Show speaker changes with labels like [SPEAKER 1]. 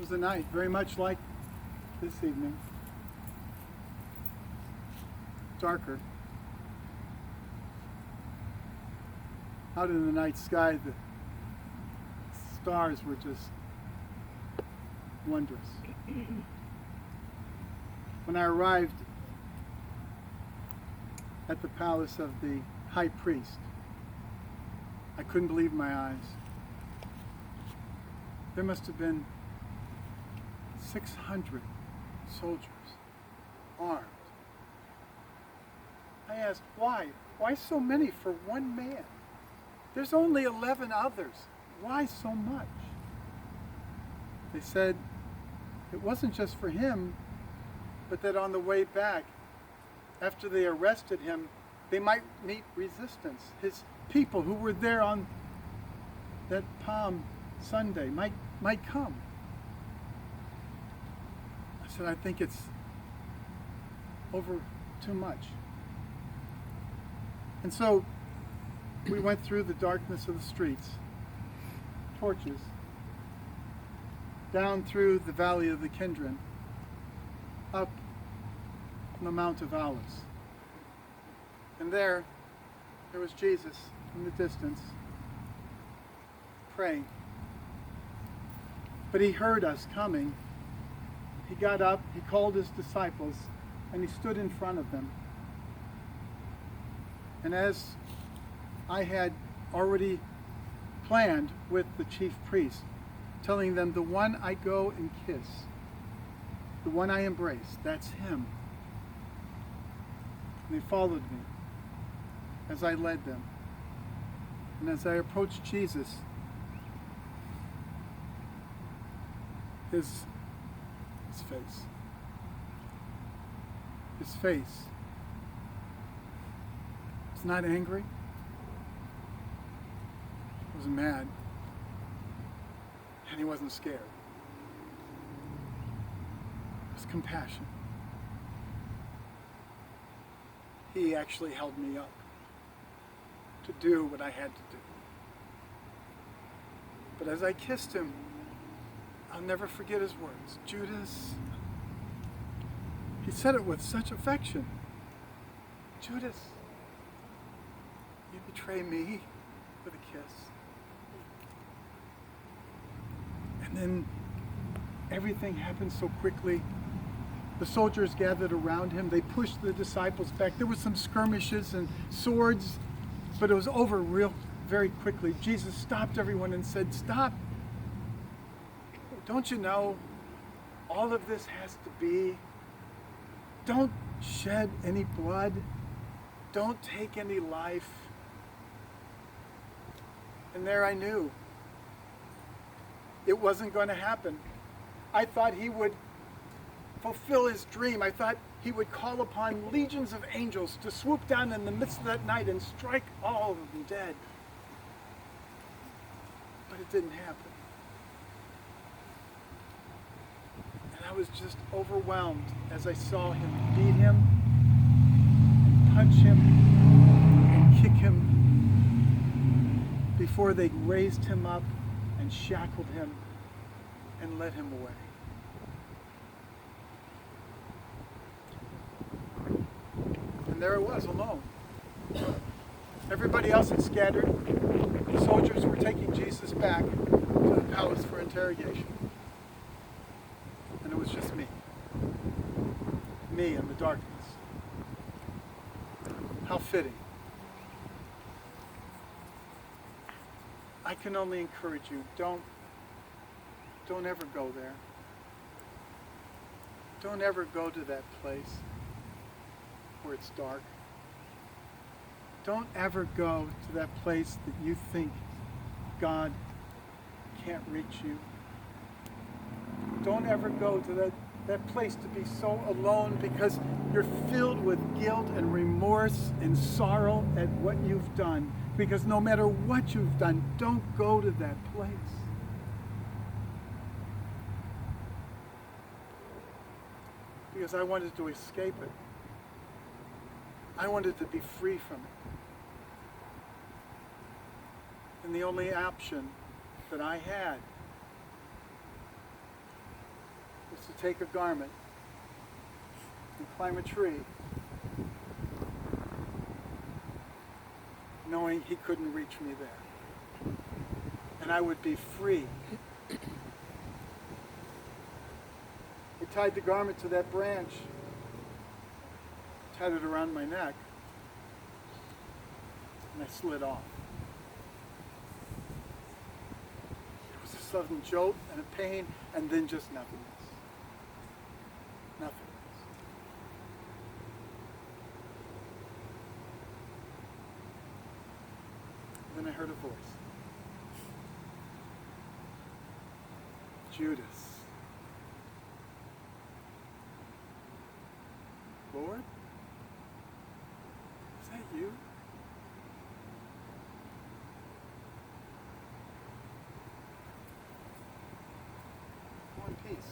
[SPEAKER 1] was a night very much like this evening. Darker. Out in the night sky, the stars were just wondrous. When I arrived at the palace of the high priest, I couldn't believe my eyes. There must have been 600 soldiers, armed. I asked, why? Why so many for one man? There's only 11 others. Why so much? They said it wasn't just for him, but that on the way back, after they arrested him, they might meet resistance. His people who were there on that Palm Sunday might come. I said, I think it's over too much. And so we went through the darkness of the streets, torches, down through the valley of the Kidron, up on the Mount of Olives. And there was Jesus in the distance, praying. But he heard us coming. He got up, he called his disciples, and he stood in front of them. And as I had already planned with the chief priest, telling them, the one I go and kiss, the one I embrace, that's him. And they followed me as I led them. And as I approached Jesus, his face was not angry. He wasn't mad. And he wasn't scared. It was compassion. He actually held me up to do what I had to do. But as I kissed him, I'll never forget his words. Judas, he said it with such affection. Judas, you betray me with a kiss. And then everything happened so quickly. The soldiers gathered around him. They pushed the disciples back. There were some skirmishes and swords, but it was over very quickly. Jesus stopped everyone and said, stop. Don't you know all of this has to be? Don't shed any blood. Don't take any life. And there I knew it wasn't going to happen. I thought he would fulfill his dream. I thought he would call upon legions of angels to swoop down in the midst of that night and strike all of them dead. But it didn't happen. And I was just overwhelmed as I saw him beat him, and punch him, and kick him before they raised him up and shackled him and led him away. And there I was, alone. Everybody else had scattered. The soldiers were taking Jesus back to the palace for interrogation. And it was just me. Me in the darkness. How fitting. I can only encourage you, don't ever go there. Don't ever go to that place where it's dark. Don't ever go to that place that you think God can't reach you. Don't ever go to that place to be so alone because you're filled with guilt and remorse and sorrow at what you've done. Because no matter what you've done, don't go to that place. Because I wanted to escape it. I wanted to be free from it. And the only option that I had to take a garment and climb a tree, knowing he couldn't reach me there. And I would be free. He tied the garment to that branch, tied it around my neck, and I slid off. It was a sudden jolt and a pain, and then just nothingness. Nothingness. Then I heard a voice. Judas. Lord? Is that you? Go in peace.